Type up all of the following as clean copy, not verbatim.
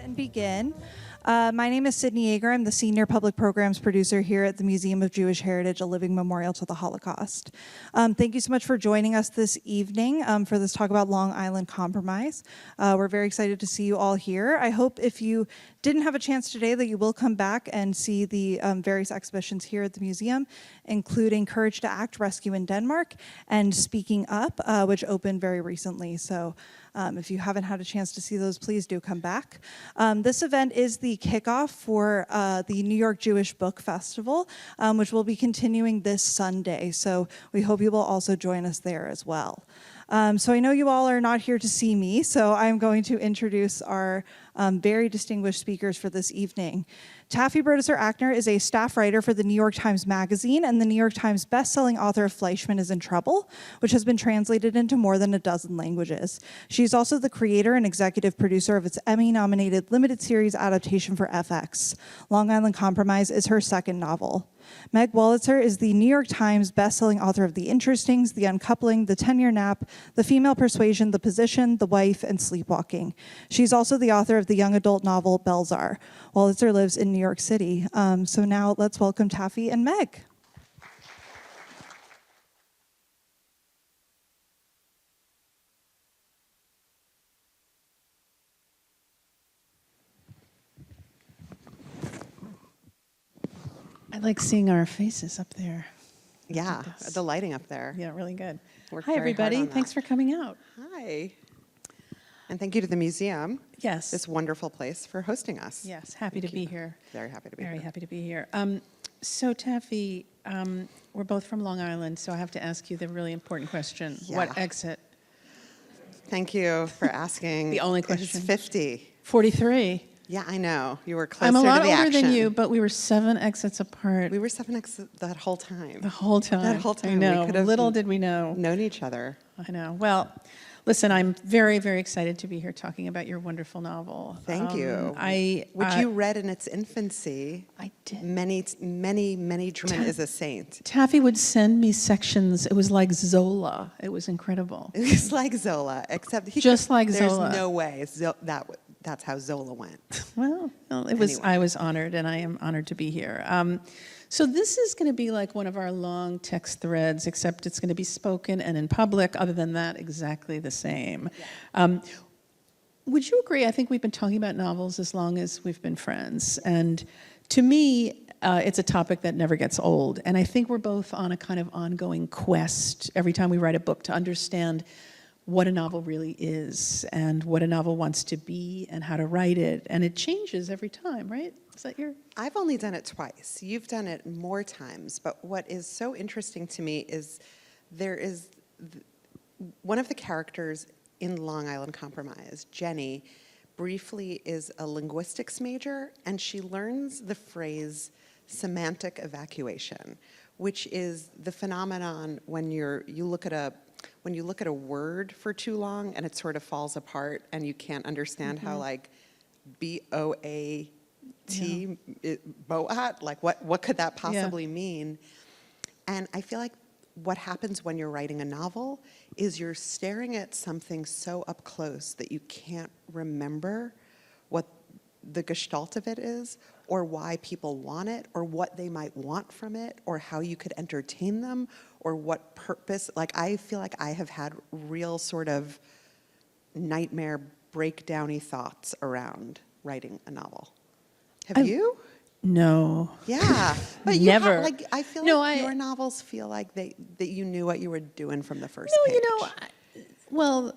And begin. My name is Sydney Yeager. I'm the Senior Public Programs Producer here at the Museum of Jewish Heritage, a living memorial to the Holocaust. Thank you so much for joining us this evening for this talk about Long Island Compromise. We're very excited to see you all here. I hope if you didn't have a chance today that you will come back and see the various exhibitions here at the museum, including Courage to Act, Rescue in Denmark, and Speaking Up, which opened very recently. So if you haven't had a chance to see those, please do come back. This event is the kickoff for the New York Jewish Book Festival, which will be continuing this Sunday. So we hope you will also join us there as well. So I know you all are not here to see me, so I'm going to introduce our very distinguished speakers for this evening. Taffy Brodesser-Akner is a staff writer for the New York Times Magazine and the New York Times bestselling author of Fleischman is in Trouble, which has been translated into more than a dozen languages. She's also the creator and executive producer of its Emmy-nominated limited series adaptation for FX. Long Island Compromise is her second novel. Meg Wolitzer is the New York Times bestselling author of The Interestings, The Uncoupling, The 10-Year Nap, The Female Persuasion, The Position, The Wife, and Sleepwalking. She's also the author of the young adult novel Belzar. Wolitzer lives in New York City. So now let's welcome Taffy and Meg. I like seeing our faces up there. Yeah, the lighting up there. Yeah, really good. Worked Hi, very hard everybody. on that. Thanks for coming out. Hi. And thank you to the museum, Yes. this wonderful place, for hosting us. Yes, happy to be here. Very happy to be Very here. happy to be here. So, Taffy, we're both from Long Island, so I have to ask you the really important question. Yeah. What exit? Thank you for asking. The only It's question. 50. 43. Yeah, I know. You were closer I'm a lot to the older action. than you, but we were 7 exits apart We were 7X that whole time. the whole time. That whole time. I know. We could have Little did we know. known each other. I know. Well, listen, I'm very, very excited to be here talking about your wonderful novel. Thank you. Which you read in its infancy. I did. Many German is a saint. Taffy would send me sections. It was like Zola. It was incredible. It's like Zola, except Just like there's Zola. no way that's how Zola went. Well, it was. Anyway. I was honored, and I am honored to be here. So this is going to be like one of our long text threads, except it's going to be spoken and in public. Other than that, exactly the same. Yeah. Would you agree? I think we've been talking about novels as long as we've been friends, and to me, it's a topic that never gets old. And I think we're both on a kind of ongoing quest every time we write a book to understand what a novel really is and what a novel wants to be and how to write it. And it changes every time, right? Is that your... I've only done it twice. You've done it more times. But what is so interesting to me is there is one of the characters in Long Island Compromise, Jenny, briefly is a linguistics major, and she learns the phrase semantic evacuation, which is the phenomenon when you look at a word for too long and it sort of falls apart and you can't understand how like B-O-A-T, Boat, like what could that possibly mean? And I feel like what happens when you're writing a novel is you're staring at something so up close that you can't remember what the gestalt of it is, or why people want it, or what they might want from it, or how you could entertain them, or what purpose. Like, I feel like I have had real sort of nightmare breakdowny thoughts around writing a novel. Have you? No. Yeah, but Never. You have, I feel like your novels feel like that you knew what you were doing from the first page. Well,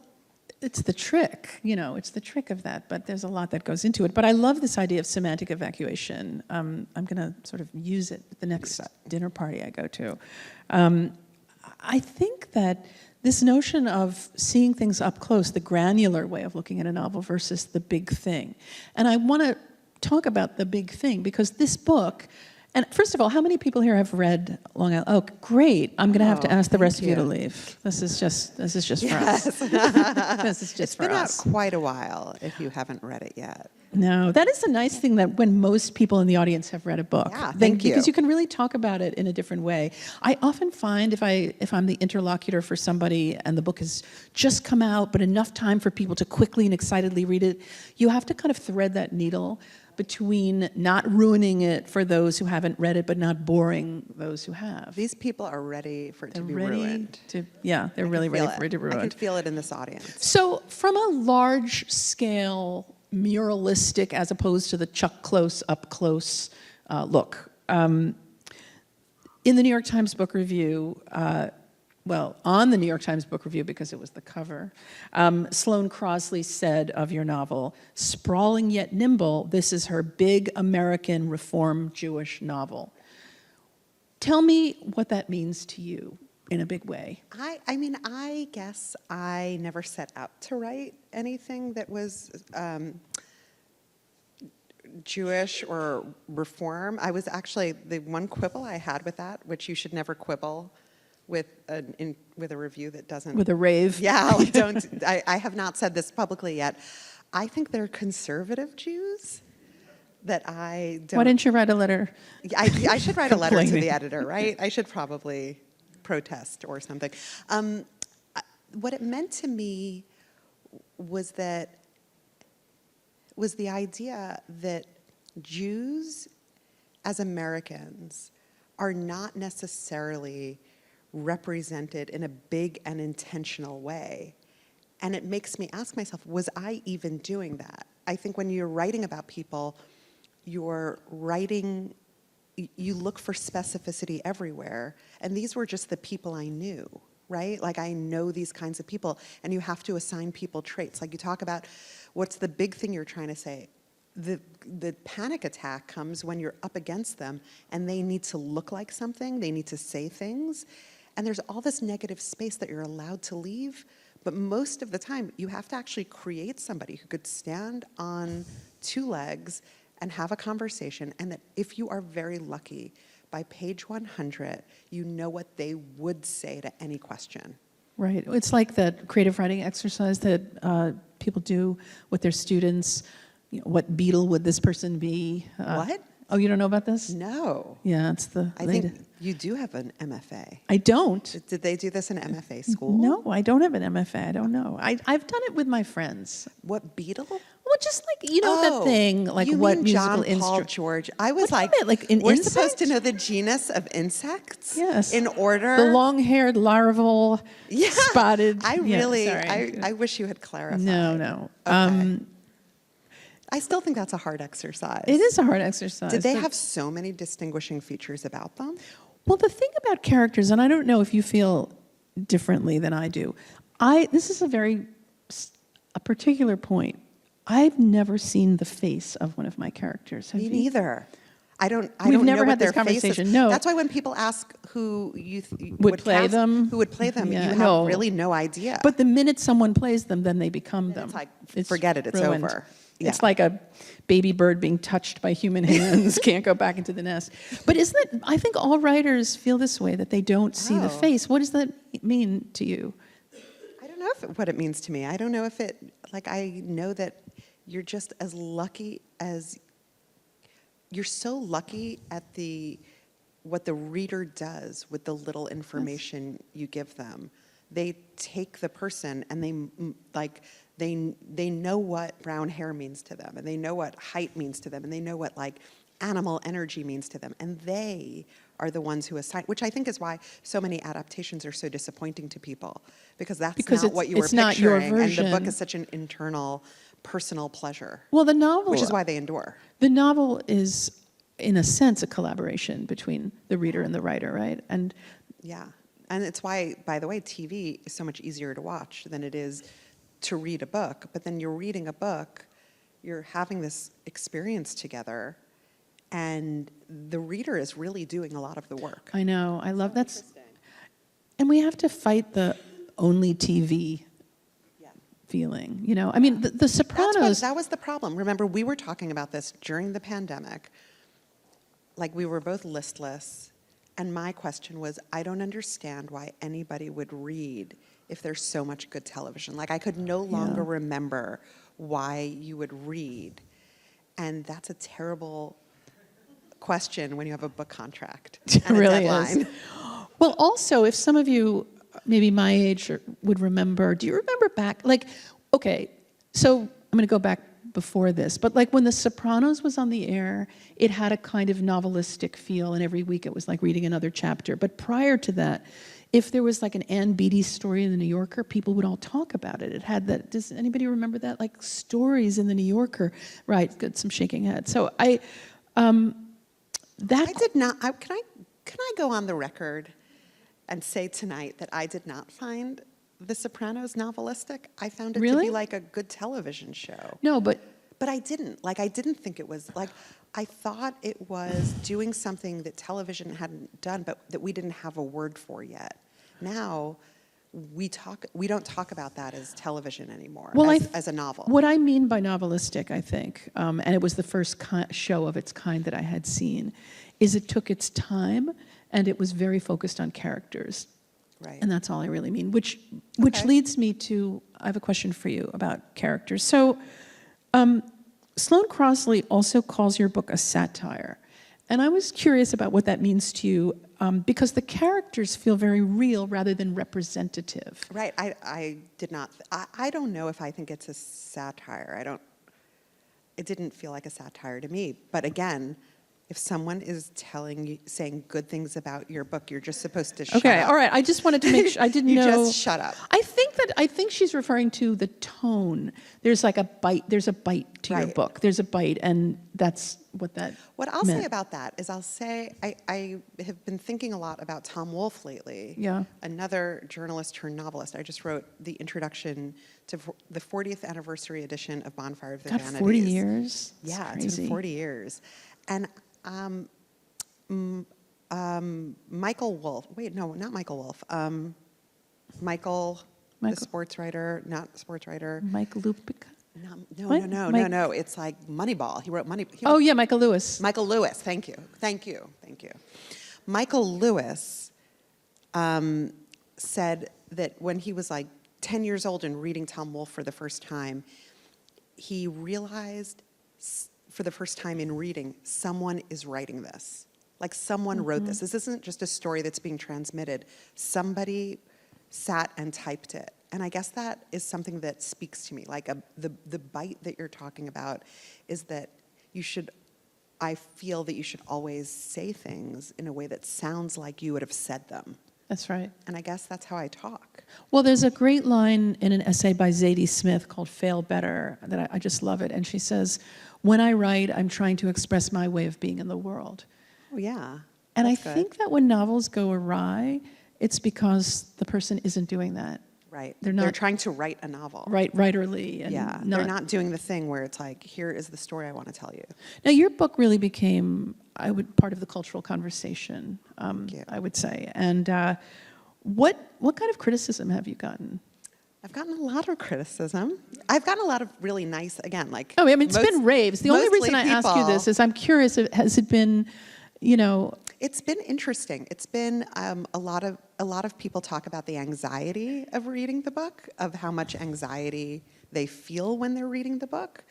it's the trick, it's the trick of that, but there's a lot that goes into it. But I love this idea of semantic evacuation. I'm going to sort of use it at the next dinner party I go to. I think that this notion of seeing things up close, the granular way of looking at a novel versus the big thing. And I want to talk about the big thing because this book, And first of all, how many people here have read Long Island? Oh, great. I'm going to have to ask the rest of you to leave. This is just for us. This is just It's for been us. out quite a while if you haven't read it yet. No, that is the nice thing, that when most people in the audience have read a book, Yeah, then, thank you. because you can really talk about it in a different way. I often find if I'm the interlocutor for somebody and the book has just come out, but enough time for people to quickly and excitedly read it, you have to kind of thread that needle between not ruining it for those who haven't read it, but not boring those who have. These people are ready for it to be ready ruined. They're really ready for it to be ruined. I could feel it in this audience. So from a large scale, muralistic, as opposed to the Chuck Close, up close look, in the New York Times Book Review, on the New York Times Book Review, because it was the cover, Sloane Crosley said of your novel, sprawling yet nimble, this is her big American reform Jewish novel. Tell me what that means to you in a big way. I mean, I guess I never set out to write anything that was Jewish or reform. I was actually, the one quibble I had with that, which you should never quibble with a review that doesn't... With a rave. Yeah, I have not said this publicly yet. I think they're conservative Jews that I don't... Why didn't you write a letter? I should write a letter to complaining. the editor, right? I should probably protest or something. What it meant to me was the idea that Jews as Americans are not necessarily represented in a big and intentional way. And it makes me ask myself, was I even doing that? I think when you're writing about people, you look for specificity everywhere. And these were just the people I knew, right? Like, I know these kinds of people, and you have to assign people traits. Like, you talk about what's the big thing you're trying to say. The panic attack comes when you're up against them and they need to look like something, they need to say things, and there's all this negative space that you're allowed to leave, but most of the time you have to actually create somebody who could stand on two legs and have a conversation, and that if you are very lucky, by page 100, you know what they would say to any question. Right. It's like that creative writing exercise that people do with their students. You know, what beetle would this person be? What? Oh, you don't know about this? No. Yeah, it's the... I think you do have an MFA. I don't. Did they do this in MFA school? No, I don't have an MFA. I don't know. I've done it with my friends. What beetle? Well, just like, that thing, like you what mean musical John Paul instrument. George? I was What do you like, mean, like an we're supposed to insect? know the genus of insects? Yes. In order? The long-haired, larval, Yeah. spotted... I yeah, really, sorry. I wish you had clarified. No. Okay. I still think that's a hard exercise. It is a hard exercise. Did they but- have so many distinguishing features about them? Well, the thing about characters, and I don't know if you feel differently than I do, this is a particular point. I've never seen the face of one of my characters. Have Me you? neither. I don't We've know never what had this their face is. conversation, no. That's why when people ask who you Would play cast, them? who would play them, Yeah, you have no. really no idea. But the minute someone plays them, then they become them. it's like, forget it, it's ruined. over. It's Yeah. like a baby bird being touched by human hands, can't go back into the nest. But isn't it, I think all writers feel this way, that they don't see the Oh. face. What does that mean to you? I don't know what it means to me. I don't know if it, like, I know that you're just as lucky as, you're so lucky at what the reader does with the little information you give them. They take the person and they know what brown hair means to them, and they know what height means to them, and they know what like animal energy means to them, and they are the ones who assign, which I think is why so many adaptations are so disappointing to people, because that's not it's- what you were it's not your picturing, and the book version. is such an internal, personal pleasure, Well, the novel... which is why they endure. The novel is, in a sense, a collaboration between the reader and the writer, right? And Yeah, and it's why, by the way, TV is so much easier to watch than it is to read a book. But then you're reading a book, you're having this experience together, and the reader is really doing a lot of the work. I know, I love that. And we have to fight the only TV Yeah. feeling, you know? I mean, the Sopranos... That was the problem. Remember, we were talking about this during the pandemic. like we were both listless, and my question was, I don't understand why anybody would read if there's so much good television. Like I could no longer remember why you would read. And that's a terrible question when you have a book contract and It really a deadline. is. Well, also, if some of you, maybe my age, would remember, do you remember back, like, okay, so I'm going to go back before this, but like when The Sopranos was on the air, it had a kind of novelistic feel, and every week it was like reading another chapter. But prior to that, if there was like an Ann Beattie story in the New Yorker, people would all talk about it. It had that, does anybody remember that? Like stories in the New Yorker. Right, good, some shaking head. So I did not, can I go on the record and say tonight that I did not find The Sopranos novelistic? I found it to be like a good television show. No, but I didn't. Like, I didn't think it was, like, I thought it was doing something that television hadn't done, but that we didn't have a word for yet. Now, we don't talk about that as television anymore, as a novel. What I mean by novelistic, I think, and it was the first show of its kind that I had seen, is it took its time, and it was very focused on characters. Right. And that's all I really mean, which leads me to, I have a question for you about characters. So, Sloane Crossley also calls your book a satire. And I was curious about what that means to you, because the characters feel very real rather than representative. Right. I did not. I don't know if I think it's a satire. It didn't feel like a satire to me. But again, if someone is saying good things about your book, you're just supposed to shut up. Okay, all right. I just wanted to make sure. I didn't you know. Just shut up. I think she's referring to the tone. There's like a bite. There's a bite to your book. There's a bite, and that's what that. What I'll meant. say about that is, I'll say I have been thinking a lot about Tom Wolfe lately. Yeah. Another journalist turned novelist. I just wrote the introduction to the 40th anniversary edition of Bonfire of the Vanities. 40 years. That's Yeah, crazy. it's been 40 years, and. Michael Wolff. Wait, no, not Michael Wolff. Michael, the sports writer, not sports writer. Mike Lupica? No. It's like Moneyball. He wrote Oh, yeah, Michael Lewis. Michael Lewis. Thank you. Michael Lewis said that when he was like 10 years old and reading Tom Wolfe for the first time, he realized for the first time in reading, someone is writing this. Like someone wrote this. This isn't just a story that's being transmitted. Somebody sat and typed it. And I guess that is something that speaks to me. Like the bite that you're talking about is that I feel that you should always say things in a way that sounds like you would have said them. That's right. And I guess that's how I talk. Well, there's a great line in an essay by Zadie Smith called Fail Better that I just love it. And she says, when I write, I'm trying to express my way of being in the world. Oh, yeah. And I think that when novels go awry, it's because the person isn't doing that. Right. They're trying to write a novel. Right, writerly. And yeah. They're not doing the thing where it's like, here is the story I want to tell you. Now, your book really became, part of the cultural conversation, I would say. And what kind of criticism have you gotten? I've gotten a lot of criticism. I've gotten a lot of really nice, again, like... Oh, I mean, it's been raves. The only reason I ask you this is I'm curious, has it been, It's been interesting. It's been a lot of people talk about the anxiety of reading the book, of how much anxiety they feel when they're reading the book.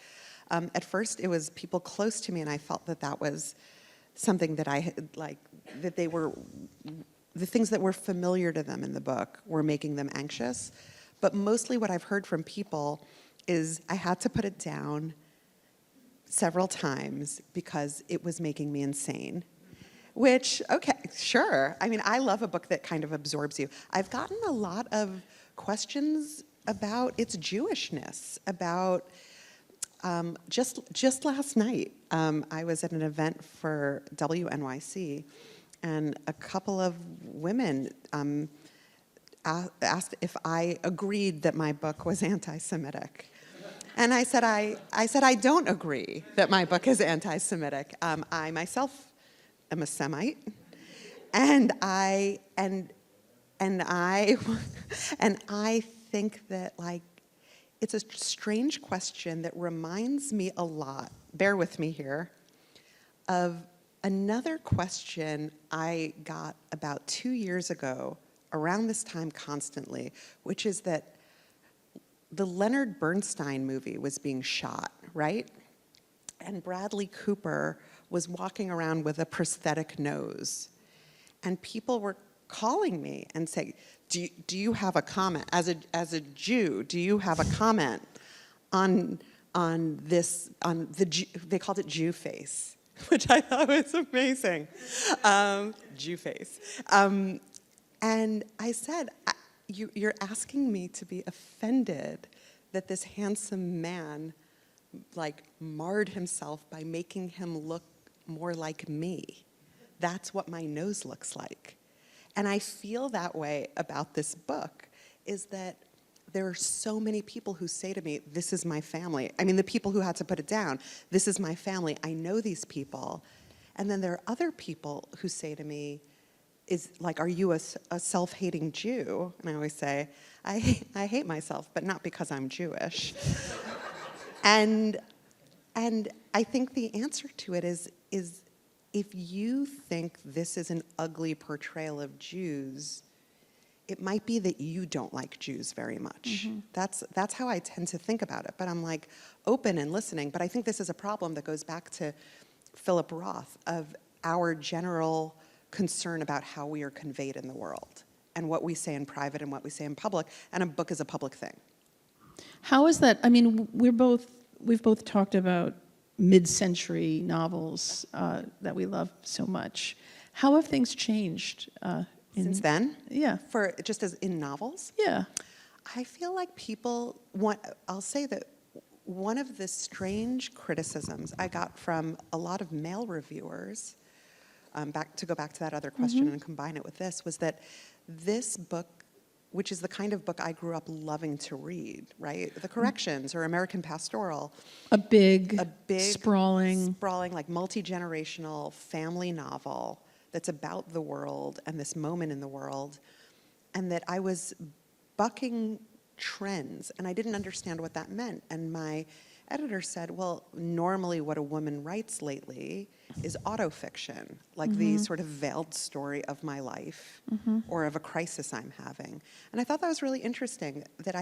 At first, it was people close to me, and I felt that was something that I had, like, that they were... The things that were familiar to them in the book were making them anxious. But mostly what I've heard from people is I had to put it down several times because it was making me insane. Which, okay, sure. I mean, I love a book that kind of absorbs you. I've gotten a lot of questions about its Jewishness, about just last night, I was at an event for WNYC, and a couple of women asked if I agreed that my book was anti-Semitic. And I said, I don't agree that my book is anti-Semitic. I myself am a Semite, and I think that, like, it's a strange question that reminds me a lot, bear with me here, of Another question I got about 2 years ago, around this time constantly, which is that the Leonard Bernstein movie was being shot, right? And Bradley Cooper was walking around with a prosthetic nose. And people were calling me and saying, do you have a comment? As a Jew, do you have a comment on this, they called it Jew face, which I thought was amazing. Jew face. And I said, you're asking me to be offended that this handsome man marred himself by making him look more like me. That's what my nose looks like. And I feel that way about this book, is that there are so many people who say to me, this is my family. I mean, the people who had to put it down, this is my family. I know these people. And then there are other people who say to me, are you a self-hating Jew? And I always say, I hate myself, but not because I'm Jewish. And I think the answer to it is if you think this is an ugly portrayal of Jews, it might be that you don't like Jews very much. Mm-hmm. That's how I tend to think about it. But I'm open and listening. But I think this is a problem that goes back to Philip Roth, of our general concern about how we are conveyed in the world and what we say in private and what we say in public. And a book is a public thing. How is that? I mean, we've both talked about mid-century novels that we love so much. How have things changed since then? Yeah. For just as in novels? Yeah. I feel like I'll say that one of the strange criticisms I got from a lot of male reviewers, to go back to that other question and combine it with this, was that this book, which is the kind of book I grew up loving to read, right? The Corrections or American Pastoral. A big sprawling, multi-generational family novel that's about the world and this moment in the world, and that I was bucking trends, and I didn't understand what that meant. And my editor said, well, normally what a woman writes lately is autofiction, the sort of veiled story of my life or of a crisis I'm having. And I thought that was really interesting, that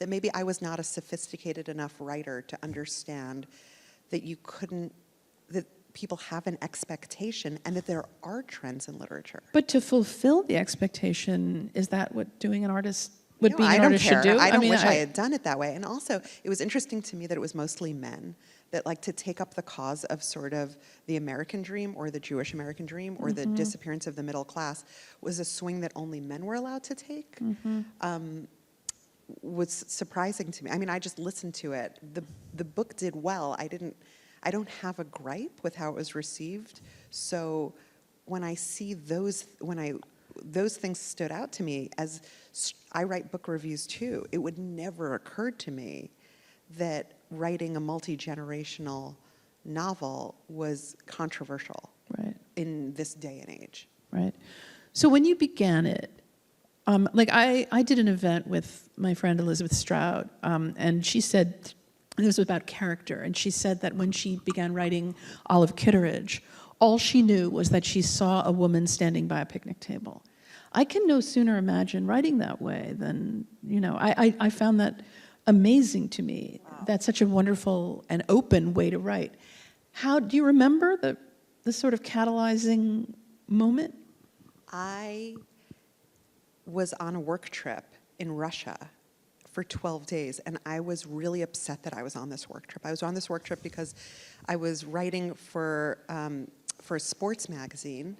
maybe I was not a sophisticated enough writer to understand that that people have an expectation and that there are trends in literature. But to fulfill the expectation, is that what being an artist should do? I don't wish I had done it that way. And also, it was interesting to me that it was mostly men that to take up the cause of sort of the American dream or the Jewish American dream or the disappearance of the middle class was a swing that only men were allowed to take. Was surprising to me. I mean, I just listened to it. The book did well. I don't have a gripe with how it was received. So when I see those things stood out to me, as I write book reviews too, it would never occur to me that writing a multi-generational novel was controversial in this day and age. Right. So when you began it, I did an event with my friend Elizabeth Stroud, and she said, and this was about character, and she said that when she began writing Olive Kitteridge, all she knew was that she saw a woman standing by a picnic table. I can no sooner imagine writing that way than, I found that amazing to me. Wow. That's such a wonderful and open way to write. How do you remember the sort of catalyzing moment? I was on a work trip in Russia for 12 days, and I was really upset that I was on this work trip. I was on this work trip because I was writing for a sports magazine,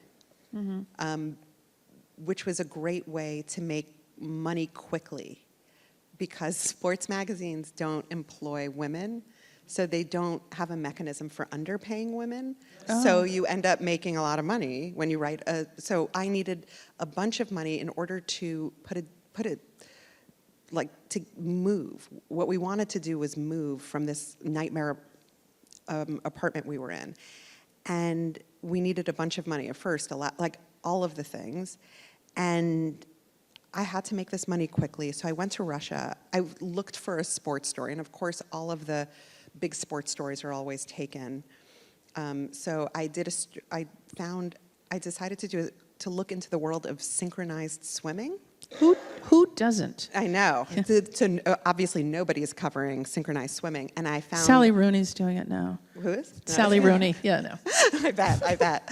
which was a great way to make money quickly, because sports magazines don't employ women, so they don't have a mechanism for underpaying women. Oh. So you end up making a lot of money when you write so I needed a bunch of money in order to to move. What we wanted to do was move from this nightmare apartment we were in. And we needed a bunch of money at first, all of the things. And I had to make this money quickly, so I went to Russia. I looked for a sports story, and of course, all of the big sports stories are always taken. So I decided to look into the world of synchronized swimming. Who doesn't? I know. Obviously, nobody is covering synchronized swimming, and I found Sally Rooney's doing it now. Who is? Sally Rooney. Yeah, no. I bet.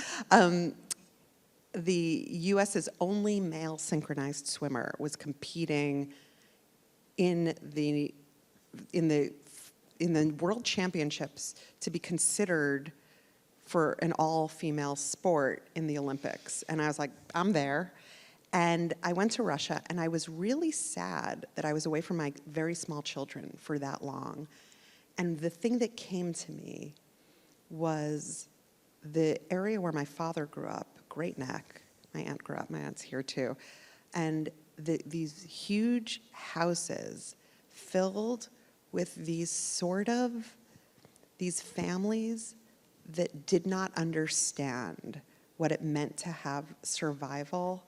The U.S.'s only male synchronized swimmer was competing in the World Championships to be considered for an all-female sport in the Olympics. And I was like, I'm there. And I went to Russia, and I was really sad that I was away from my very small children for that long. And the thing that came to me was the area where my father grew up, Great Neck. My aunt grew up. My aunt's here, too. And these huge houses filled with these families that did not understand what it meant to have survival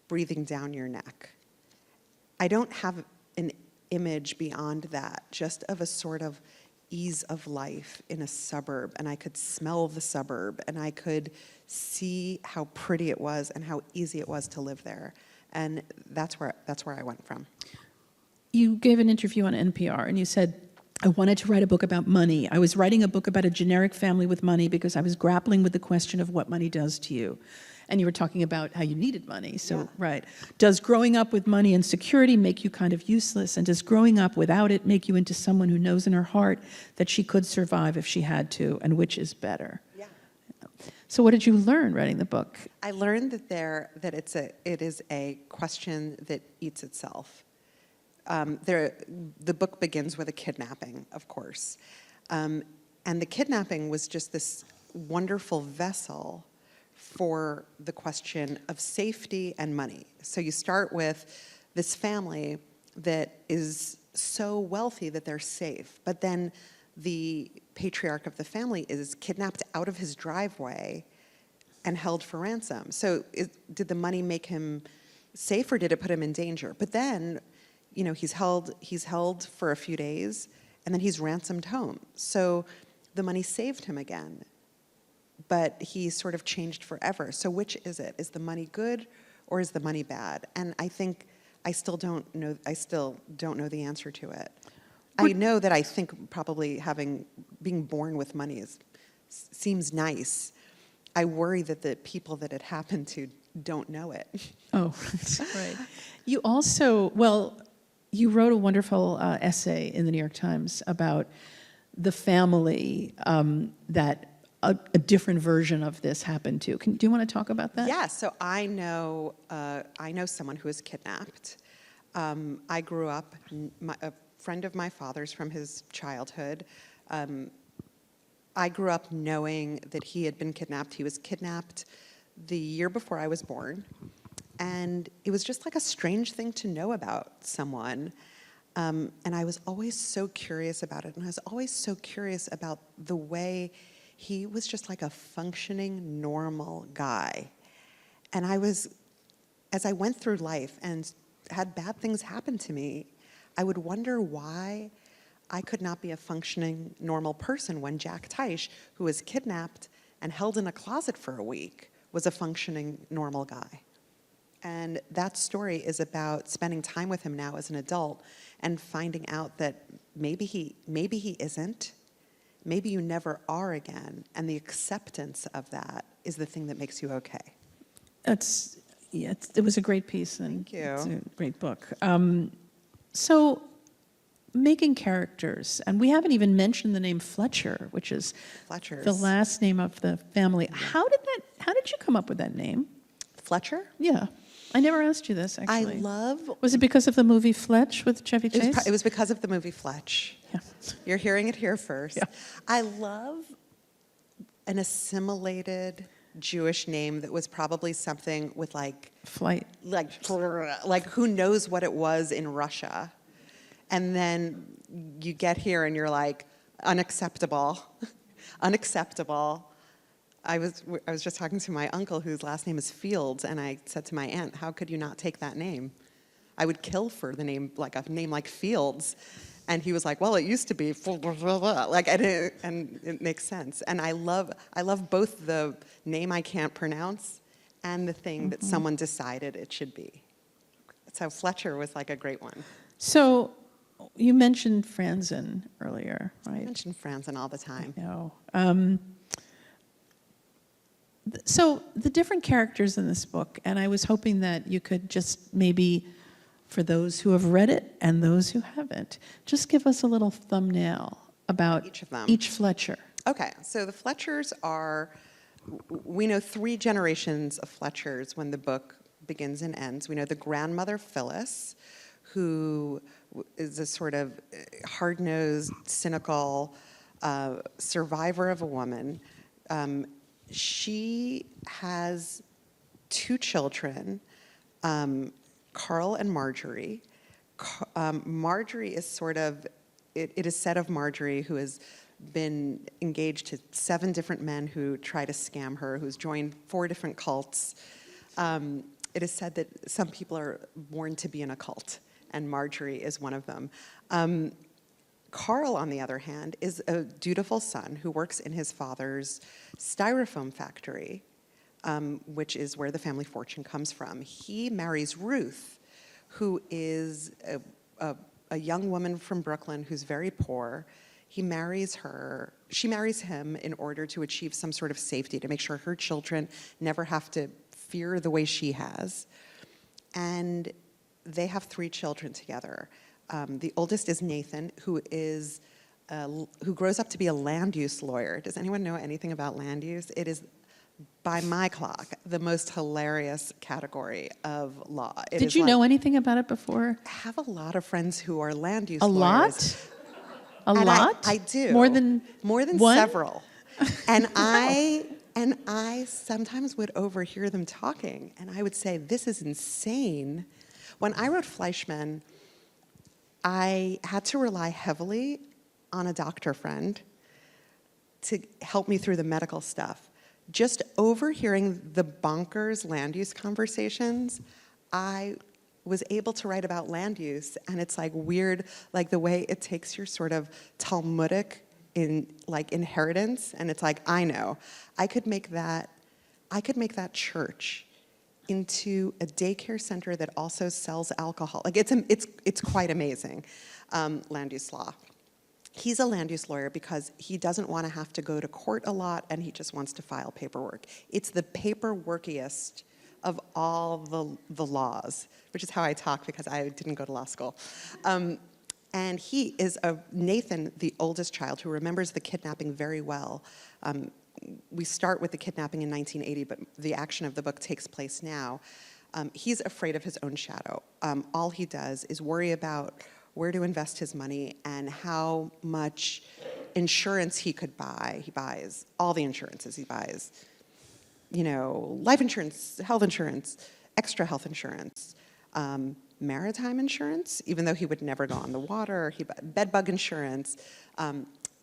breathing down your neck. I don't have an image beyond that, just of a sort of ease of life in a suburb, and I could smell the suburb, and I could see how pretty it was and how easy it was to live there. And that's where I went from. You gave an interview on NPR, and you said, I wanted to write a book about money. I was writing a book about a generic family with money because I was grappling with the question of what money does to you. And you were talking about how you needed money. So, yeah. Right. Does growing up with money and security make you kind of useless? And does growing up without it make you into someone who knows in her heart that she could survive if she had to? And which is better? Yeah. So what did you learn writing the book? I learned that it is a question that eats itself. The book begins with a kidnapping, of course. And the kidnapping was just this wonderful vessel for the question of safety and money. So you start with this family that is so wealthy that they're safe, but then the patriarch of the family is kidnapped out of his driveway and held for ransom. So did the money make him safe, or did it put him in danger? But then, he's held for a few days, and then he's ransomed home. So the money saved him again, but he sort of changed forever. So which is it? Is the money good, or is the money bad? And I think I still don't know the answer to it. I know that I think probably being born with money seems nice. I worry that the people that it happened to don't know it. Oh, right. You also, you wrote a wonderful essay in the New York Times about the family that a different version of this happened to. Do you want to talk about that? Yeah. So I know someone who was kidnapped. I grew up. A friend of my father's from his childhood. I grew up knowing that he had been kidnapped. He was kidnapped the year before I was born. And it was just like a strange thing to know about someone. And I was always so curious about it. And I was always so curious about the way he was just like a functioning, normal guy. And as I went through life and had bad things happen to me, I would wonder why I could not be a functioning, normal person when Jack Teish, who was kidnapped and held in a closet for a week, was a functioning, normal guy. And that story is about spending time with him now as an adult and finding out that maybe he isn't, maybe you never are again, and the acceptance of that is the thing that makes you okay. It was a great piece, and Thank you. It's a great book. So, making characters, and we haven't even mentioned the name Fletcher, which is Fletcher's. the last name of the family. How did you come up with that name? Fletcher? Yeah. I never asked you this, actually. Was it because of the movie Fletch with Chevy Chase? It was because of the movie Fletch. Yeah. You're hearing it here first. Yeah. I love an assimilated Jewish name that was probably something with Flight. like who knows what it was in Russia. And then you get here and you're like, unacceptable, unacceptable. I was just talking to my uncle whose last name is Fields, and I said to my aunt, how could you not take that name? I would kill for a name like Fields. And he was like, well, it used to be, like, and it makes sense. And I love both the name I can't pronounce and the thing that someone decided it should be. So Fletcher was like a great one. So you mentioned Franzen earlier, I right? mention Franzen all the time. No. So the different characters in this book, and I was hoping that you could just maybe, for those who have read it and those who haven't, just give us a little thumbnail about Each of them. each Fletcher. Okay, so the Fletchers are, we know 3 generations of Fletchers when the book begins and ends. We know the grandmother Phyllis, who is a sort of hard-nosed, cynical survivor of a woman. She has 2 children, Carl and Marjorie. Marjorie is sort of, it is said of Marjorie, who has been engaged to 7 different men who try to scam her, who's joined 4 different cults. It is said that some people are born to be in a cult, and Marjorie is one of them. Carl, on the other hand, is a dutiful son who works in his father's styrofoam factory, which is where the family fortune comes from. He marries Ruth, who is a young woman from Brooklyn who's very poor. He marries her. She marries him in order to achieve some sort of safety, to make sure her children never have to fear the way she has. And they have 3 children together. The oldest is Nathan, who grows up to be a land use lawyer. Does anyone know anything about land use? It is, by my clock, the most hilarious category of law. Did you know anything about it before? I have a lot of friends who are land use A lawyers. lot? A And lot? I do. More than one? Several. And I sometimes would overhear them talking, and I would say, this is insane. When I wrote Fleischman, I had to rely heavily on a doctor friend to help me through the medical stuff. Just overhearing the bonkers land use conversations, I was able to write about land use, and it's like weird, like the way it takes your sort of Talmudic inheritance, and it's like, I know, I could make that church into a daycare center that also sells alcohol. Like it's quite amazing, land use law. He's a land use lawyer because he doesn't want to have to go to court a lot, and he just wants to file paperwork. It's the paperworkiest of all the laws, which is how I talk because I didn't go to law school. And he is Nathan, the oldest child, who remembers the kidnapping very well. We start with the kidnapping in 1980, but the action of the book takes place now. He's afraid of his own shadow. All he does is worry about where to invest his money and how much insurance he could buy. He buys all the insurances. He buys, life insurance, health insurance, extra health insurance, maritime insurance, even though he would never go on the water, bed bug insurance,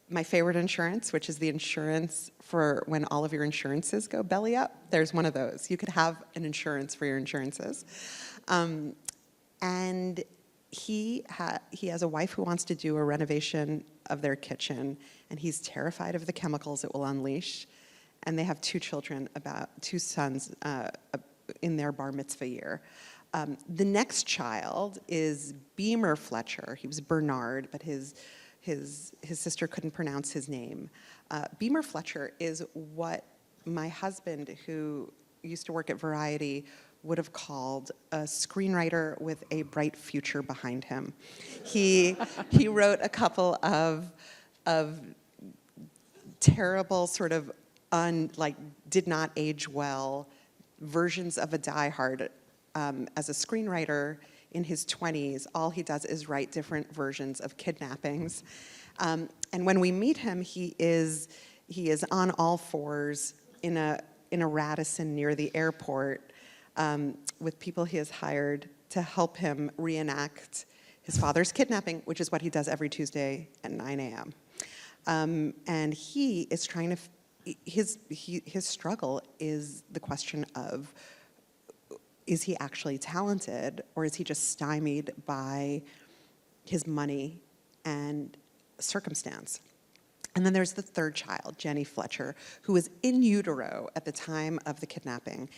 my favorite insurance, which is the insurance for when all of your insurances go belly up. There's one of those. You could have an insurance for your insurances. And he has a wife who wants to do a renovation of their kitchen, and he's terrified of the chemicals it will unleash. And they have 2 children, about 2 sons in their bar mitzvah year. The next child is Beamer Fletcher. He was Bernard, but his sister couldn't pronounce his name. Beamer Fletcher is what my husband, who used to work at Variety, would have called a screenwriter with a bright future behind him. He wrote a couple of terrible sort of did not age well versions of a Die Hard. As a screenwriter in his 20s, all he does is write different versions of kidnappings. And when we meet him, he is on all fours in a Radisson near the airport with people he has hired to help him reenact his father's kidnapping, which is what he does every Tuesday at 9 a.m. And he is trying to, his struggle is the question of, is he actually talented, or is he just stymied by his money and circumstance. And then there's the third child, Jenny Fletcher, who was in utero at the time of the kidnapping.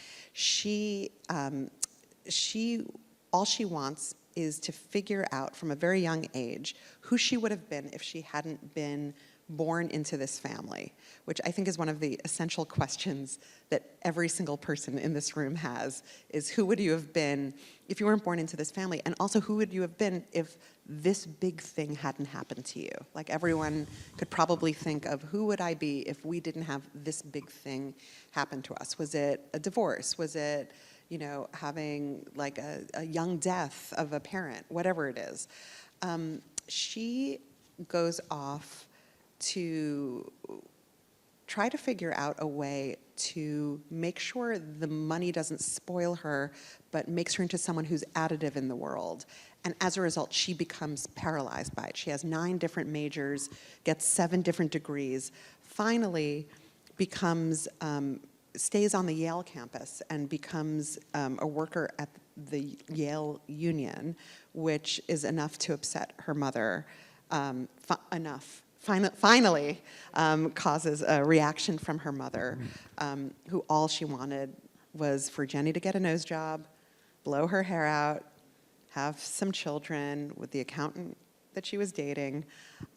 All she wants is to figure out from a very young age who she would have been if she hadn't been born into this family, which I think is one of the essential questions that every single person in this room has, is who would you have been if you weren't born into this family? And also, who would you have been if this big thing hadn't happened to you? Like, everyone could probably think of, who would I be if we didn't have this big thing happen to us? Was it a divorce? Was it, having like a young death of a parent? Whatever it is. She goes off to try to figure out a way to make sure the money doesn't spoil her, but makes her into someone who's additive in the world. And as a result, she becomes paralyzed by it. She has 9 different majors, gets 7 different degrees, finally becomes, stays on the Yale campus and becomes a worker at the Yale Union, which is enough to upset her mother, finally causes a reaction from her mother, who all she wanted was for Jenny to get a nose job, blow her hair out, have some children with the accountant that she was dating.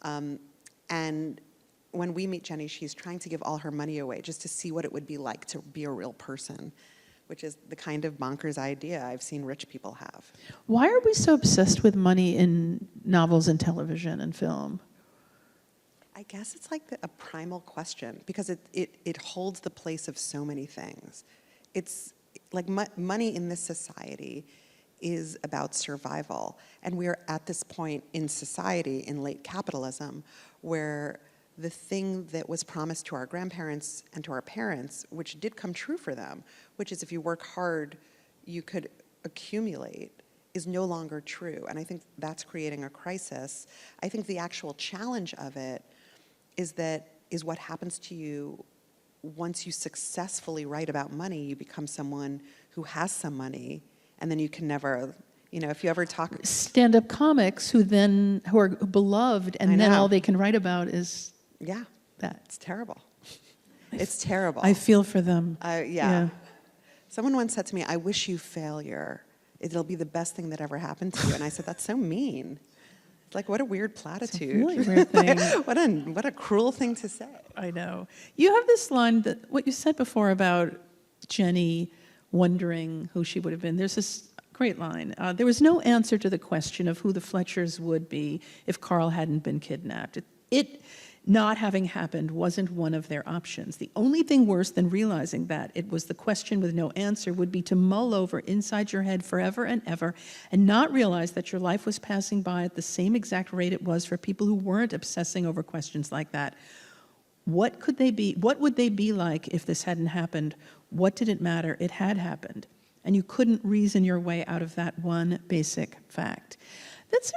And when we meet Jenny, she's trying to give all her money away just to see what it would be like to be a real person, which is the kind of bonkers idea I've seen rich people have. Why are we so obsessed with money in novels and television and film? I guess it's like a primal question, because it holds the place of so many things. It's like money in this society is about survival. And we are at this point in society, in late capitalism, where the thing that was promised to our grandparents and to our parents, which did come true for them, which is if you work hard, you could accumulate, is no longer true. And I think that's creating a crisis. I think the actual challenge of it is what happens to you once you successfully write about money. You become someone who has some money, and then you can never, if you ever talk... Stand-up comics who are beloved, and then all they can write about is that. It's terrible. It's terrible. I feel for them. Yeah. Someone once said to me, "I wish you failure. It'll be the best thing that ever happened to you." And I said, "That's so mean." Like, what a weird platitude. It's a really weird thing. What a cruel thing to say. I know. You have this line, that what you said before about Jenny wondering who she would have been. There's this great line. There was no answer to the question of who the Fletchers would be if Carl hadn't been kidnapped. It not having happened wasn't one of their options. The only thing worse than realizing that it was the question with no answer would be to mull over inside your head forever and ever and not realize that your life was passing by at the same exact rate it was for people who weren't obsessing over questions like that. What could they be? What would they be like if this hadn't happened? What did it matter? It had happened. And you couldn't reason your way out of that one basic fact. That's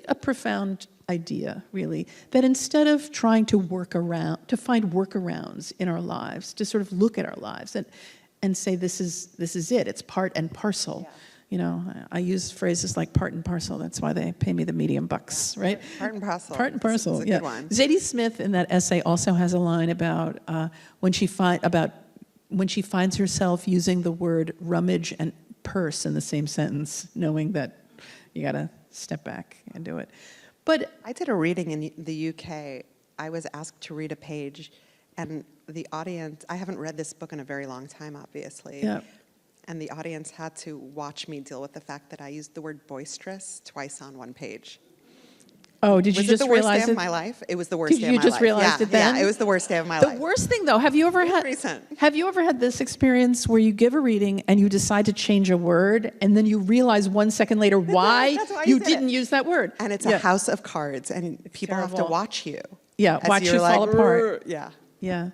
a profound idea, really, that instead of trying to find workarounds in our lives, to sort of look at our lives and say, this is it, it's part and parcel. Yeah. I use phrases like part and parcel. That's why they pay me the medium bucks, right? Part and parcel. Part and parcel, it's a good one. Zadie Smith in that essay also has a line about when she finds herself using the word rummage and purse in the same sentence, knowing that you got to step back and do it. But I did a reading in the UK. I was asked to read a page, and the audience, I haven't read this book in a very long time, obviously. Yeah. And the audience had to watch me deal with the fact that I used the word boisterous twice on one page. Oh, did you just realize it? Was it the worst day of my life? It was the worst day of my life. You just realized it then? Yeah, it was the worst day of my life. The worst thing, though, have you ever had this experience where you give a reading and you decide to change a word, and then you realize 1 second later why you didn't use that word? And it's a house of cards, and people have to watch you. Yeah, watch you fall apart. Yeah. Yeah.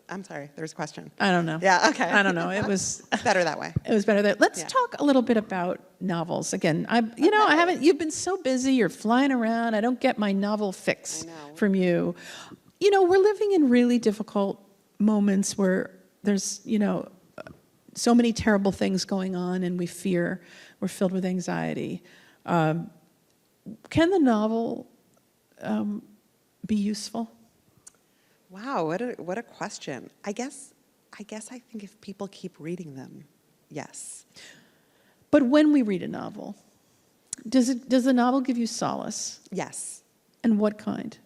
I'm sorry, there was a question. I don't know. Yeah, okay. I don't know. It was better that way. It was better that. Let's talk a little bit about novels. Again, you've been so busy, you're flying around. I don't get my novel fix from you. We're living in really difficult moments where there's, so many terrible things going on, and we're filled with anxiety. Can the novel be useful? Wow, what a question. I guess I think if people keep reading them, yes. But when we read a novel, does the novel give you solace? Yes. And what kind?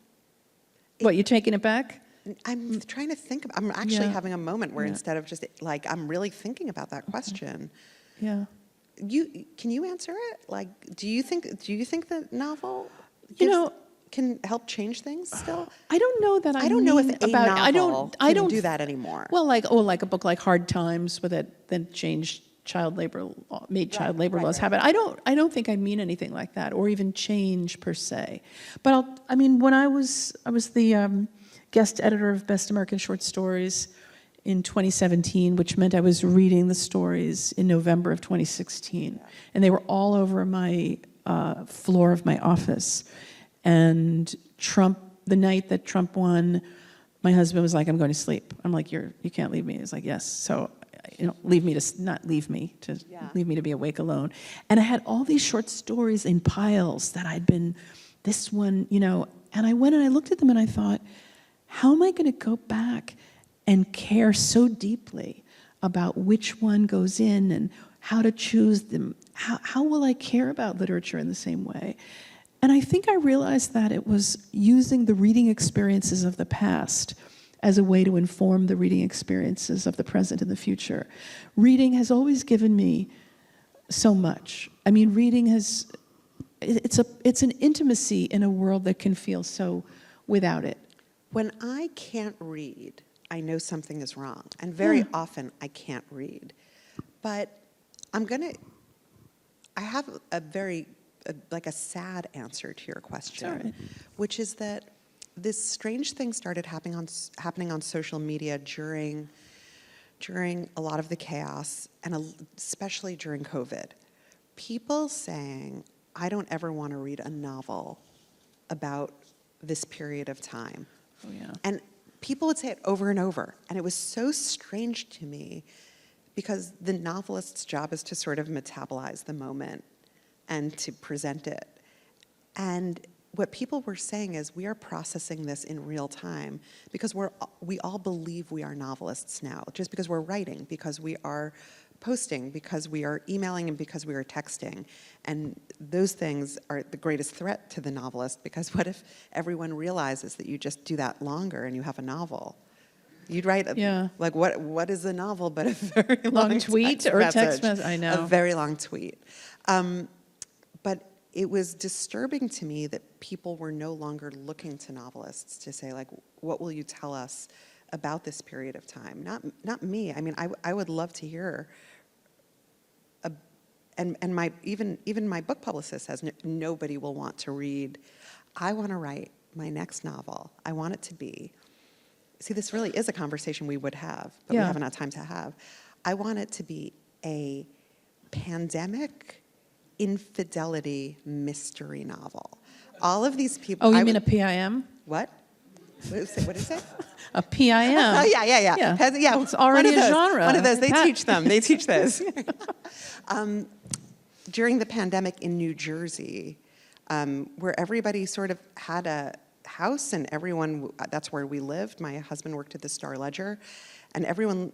What, you're taking it back? I'm trying to think. I'm actually Yeah. having a moment where Yeah. instead of just like, I'm really thinking about that question. Yeah. Can you answer it? Like, do you think the novel can help change things still? I don't know that I don't know if a about, novel I can don't do that anymore. Well, like a book like Hard Times, where that then changed child labor, made child labor laws happen. I don't think I mean anything like that, or even change per se. But when I was the guest editor of Best American Short Stories in 2017, which meant I was reading the stories in November of 2016, and they were all over my floor of my office. And the night that Trump won, my husband was like, "I'm going to sleep." I'm like, "You can't leave me." He's like, "Yes." So, leave me to be awake alone. And I had all these short stories in piles that I'd been, this one, and I went and I looked at them and I thought, how am I going to go back and care so deeply about which one goes in and how to choose them? How will I care about literature in the same way? And I think I realized that it was using the reading experiences of the past as a way to inform the reading experiences of the present and the future. Reading has always given me so much. I mean, reading it's an intimacy in a world that can feel so without it. When I can't read, I know something is wrong. And very often I can't read. But I have a sad answer to your question, which is that this strange thing started happening on social media during a lot of the chaos, and especially during COVID. People saying, "I don't ever want to read a novel about this period of time." Oh, yeah. And people would say it over and over. And it was so strange to me because the novelist's job is to sort of metabolize the moment and to present it. And what people were saying is, we are processing this in real time because we all believe we are novelists now, just because we're writing, because we are posting, because we are emailing, and because we are texting. And those things are the greatest threat to the novelist, because what if everyone realizes that you just do that longer and you have a novel? You'd write, like, what is a novel but a very long tweet text or message? text message? I know. A very long tweet. But it was disturbing to me that people were no longer looking to novelists to say, like, what will you tell us about this period of time? Not me. I mean, I would love to hear. And even my book publicist says nobody will want to read. I want to write my next novel. I want it to be. See, this really is a conversation we would have, but we haven't had time to have. I want it to be a pandemic infidelity mystery novel. All of these people. Oh, you mean a PIM? What? What did you say? A PIM. Oh, yeah. It's already a genre. One of those. They teach them. They teach this. During the pandemic in New Jersey, where everybody sort of had a house and everyone, that's where we lived. My husband worked at the Star-Ledger, and everyone,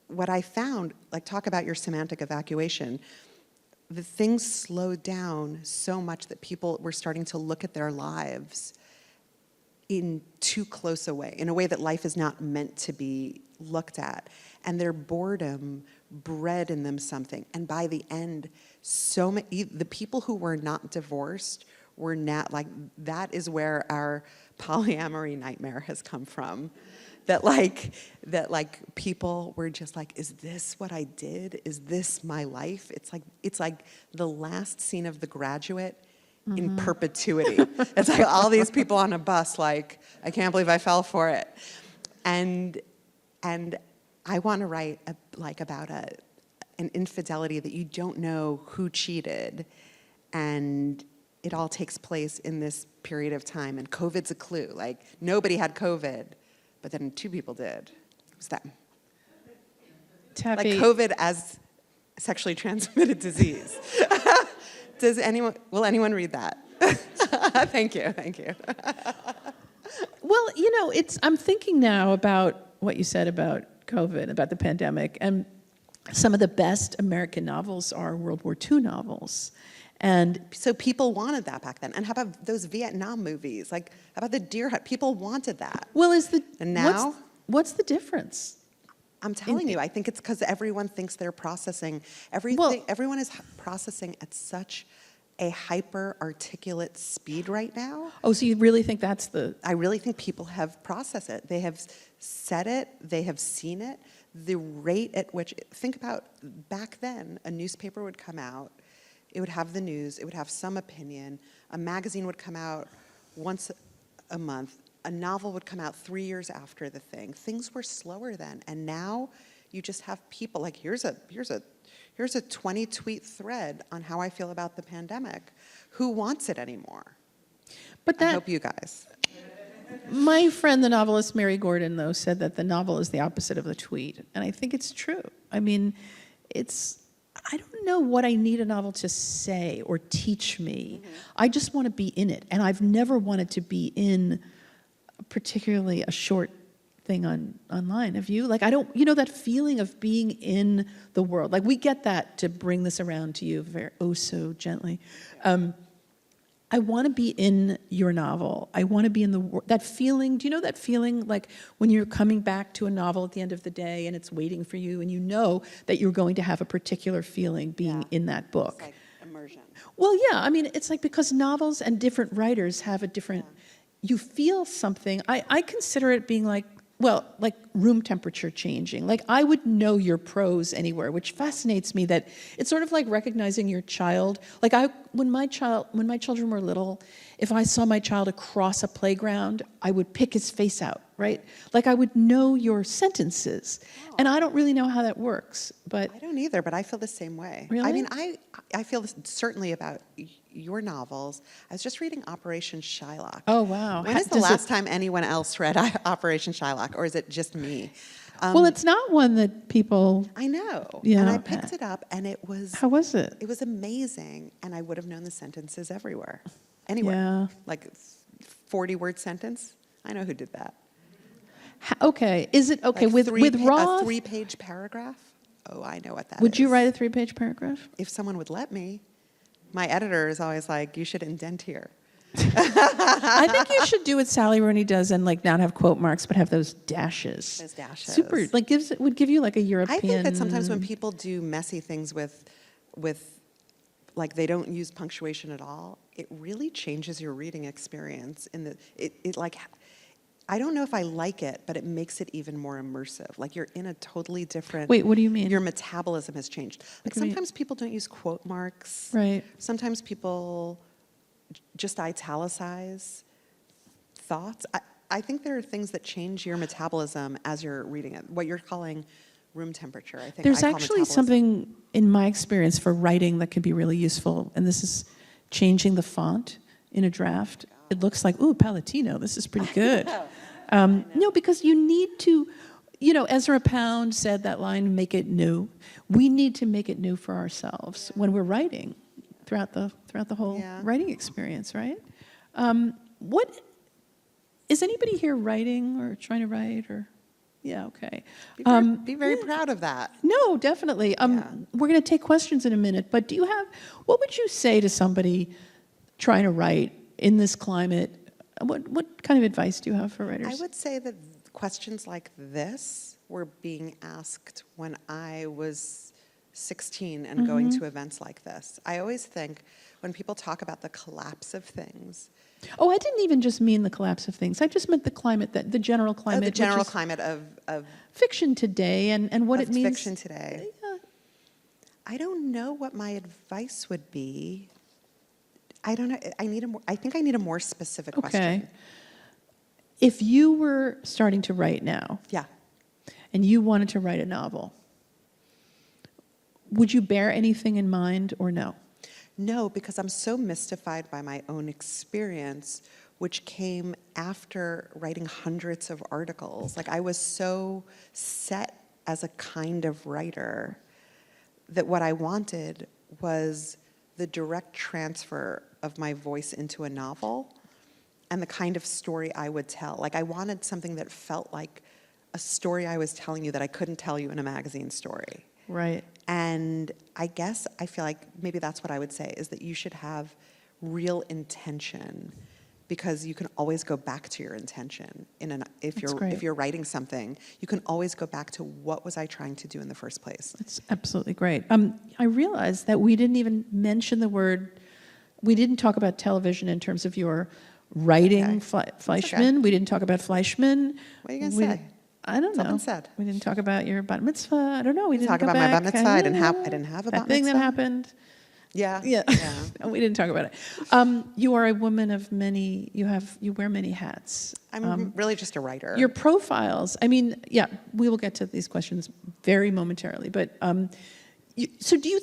what I found, like, talk about your semantic evacuation, the things slowed down so much that people were starting to look at their lives in too close a way, in a way that life is not meant to be looked at. And their boredom bred in them something. And by the end, the people who were not divorced were not, like, that is where our polyamory nightmare has come from. That people were just like, is this what I did? Is this my life? It's like the last scene of The Graduate in perpetuity. It's like all these people on a bus, like, I can't believe I fell for it. And I want to write about an infidelity that you don't know who cheated, and it all takes place in this period of time. And COVID's a clue. Like, nobody had COVID, but then 2 people did. It was them. Taffy. Like COVID as sexually transmitted disease. Will anyone read that? Thank you, thank you. Well, I'm thinking now about what you said about COVID, about the pandemic, and some of the best American novels are World War II novels. And So people wanted that back then. And how about those Vietnam movies? Like, how about the Deer Hunt? People wanted that. well, And now? what's the difference? I'm telling you, I think it's because everyone thinks they're processing everything. Well- Everyone is processing at such a hyper articulate speed right now. Oh, so you really think that's the... I really think people have processed it. They have said it, they have seen it. The rate at which, think about back then, a newspaper would come out, it would have the news, it would have some opinion, a magazine would come out once a month, a novel would come out 3 years after the thing. Things were slower then, and now you just have people like, here's a 20-tweet thread on how I feel about the pandemic. Who wants it anymore? But I hope you guys. My friend, the novelist Mary Gordon, though, said that the novel is the opposite of the tweet. And I think it's true. I mean, I don't know what I need a novel to say or teach me. Mm-hmm. I just want to be in it. And I've never wanted to be in particularly a short thing online. Have you? Like, I don't, that feeling of being in the world. Like, we get that, to bring this around to you very, oh so gently. I want to be in your novel. I want to be in that feeling. Do you know that feeling like when you're coming back to a novel at the end of the day and it's waiting for you and you know that you're going to have a particular feeling being in that book? It's like immersion. Well, yeah. I mean, it's like because novels and different writers have a different, you feel something. I consider it being like room temperature changing. Like, I would know your prose anywhere, which fascinates me, that it's sort of like recognizing your child. Like, when my children were little, if I saw my child across a playground, I would pick his face out, right? Like, I would know your sentences. Oh. And I don't really know how that works, but... I don't either, but I feel the same way. Really? I mean, I feel this certainly about your novels. I was just reading Operation Shylock. Oh, wow. When is the last time anyone else read Operation Shylock, or is it just me? Well, it's not one that people... I know. Yeah. And I picked it up, and it was... How was it? It was amazing, and I would have known the sentences everywhere. Anywhere. Yeah. Like 40-word sentence. I know who did that. Okay. Is it... Okay, Like with Roth... A 3-page paragraph? Oh, I know what that is. Would you write a 3-page paragraph? If someone would let me. My editor is always like, you should indent here. I think you should do what Sally Rooney does and like not have quote marks, but have those dashes. Those dashes. Super. Like would give you like a European. I think that sometimes when people do messy things with like they don't use punctuation at all, it really changes your reading experience. It like, I don't know if I like it, but it makes it even more immersive. Like you're in a totally different... Wait, what do you mean? Your metabolism has changed. Like sometimes people don't use quote marks. Right. Sometimes people just italicize thoughts. I think there are things that change your metabolism as you're reading it. What you're calling room temperature, I think. There's I call actually metabolism. something in my experience for writing that can be really useful, and this is changing the font in a draft. It looks like, ooh, Palatino, this is pretty good. No, because you need to, Ezra Pound said that line, make it new. We need to make it new for ourselves when we're writing throughout the whole writing experience, right? What, is anybody here writing or trying to write or? Yeah, okay. Be very proud of that. No, definitely. We're going to take questions in a minute, but what would you say to somebody trying to write in this climate? What kind of advice do you have for writers? I would say that questions like this were being asked when I was 16 and going to events like this. I always think when people talk about the collapse of things. Oh, I didn't even just mean the collapse of things. I just meant the climate, the general climate. The general climate of fiction today and what it means. Fiction today. Yeah. I don't know what my advice would be. I don't know. I think I need a more specific question. Okay. If you were starting to write now, and you wanted to write a novel, would you bear anything in mind or no? No, because I'm so mystified by my own experience, which came after writing hundreds of articles. Like I was so set as a kind of writer that what I wanted was the direct transfer of my voice into a novel and the kind of story I would tell. Like, I wanted something that felt like a story I was telling you that I couldn't tell you in a magazine story. Right. And I guess I feel like maybe that's what I would say, is that you should have real intention, because you can always go back to your intention. If you're writing something, you can always go back to, what was I trying to do in the first place? That's absolutely great. I realized that we didn't even mention the word, we didn't talk about television in terms of your writing, Fleischman. Okay. We didn't talk about Fleischman. What are you going to say? I don't know. Said. We didn't talk about your bat mitzvah. I don't know. We didn't talk about my bat mitzvah. I didn't have a bat mitzvah. That thing that happened. Yeah. We didn't talk about it. You are a woman of many. You wear many hats. I'm really just a writer. Your profiles. I mean, we will get to these questions very momentarily. But so do you?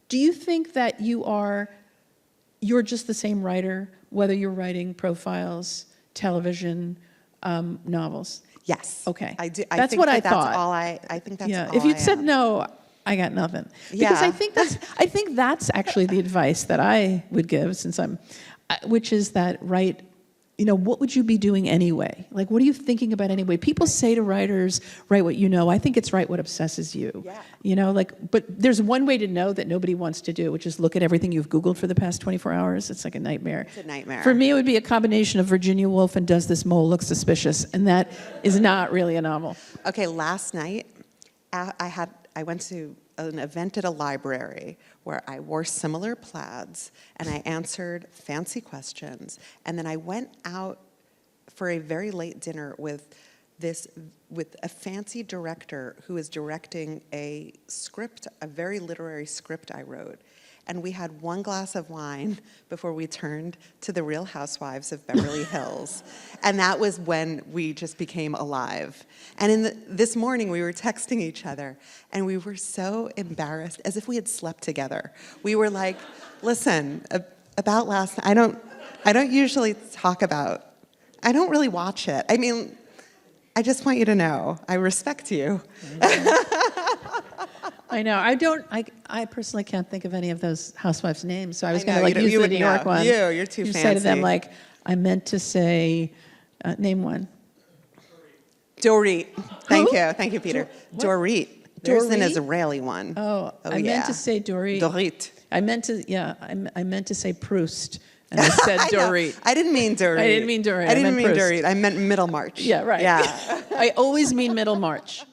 Do you think that you're just the same writer, whether you're writing profiles, television, novels? Yes. Okay. I do. That's what I thought. That's all I think that's all If you'd I said am. no, I got nothing. Because I think that's actually the advice that I would give, which is that what would you be doing anyway? Like, what are you thinking about anyway? People say to writers, write what you know. I think it's write what obsesses you. Yeah. But there's one way to know that nobody wants to do, which is look at everything you've Googled for the past 24 hours. It's like a nightmare. It's a nightmare. For me, it would be a combination of Virginia Woolf and Does This Mole Look Suspicious? And that is not really a novel. Okay, last night, I went to an event at a library where I wore similar plaids and I answered fancy questions. And then I went out for a very late dinner with a fancy director who is directing a very literary script I wrote. And we had one glass of wine before we turned to The Real Housewives of Beverly Hills. And that was when we just became alive. And this morning, we were texting each other, and we were so embarrassed, as if we had slept together. We were like, listen, about last night, I don't usually talk about, I don't really watch it. I mean, I just want you to know, I respect you. I know. I personally can't think of any of those housewives' names, so I was going to use the New York one. You're too fancy. Say to them, I meant to say, name one. Dorit. Thank you, Peter. Dorit. There's an Israeli one. I meant to say Dorit. Dorit. I meant to say Proust, and I said Dorit. I didn't mean Dorit. I didn't mean Dorit. I meant Middlemarch. Yeah, right. Yeah. I always mean Middlemarch.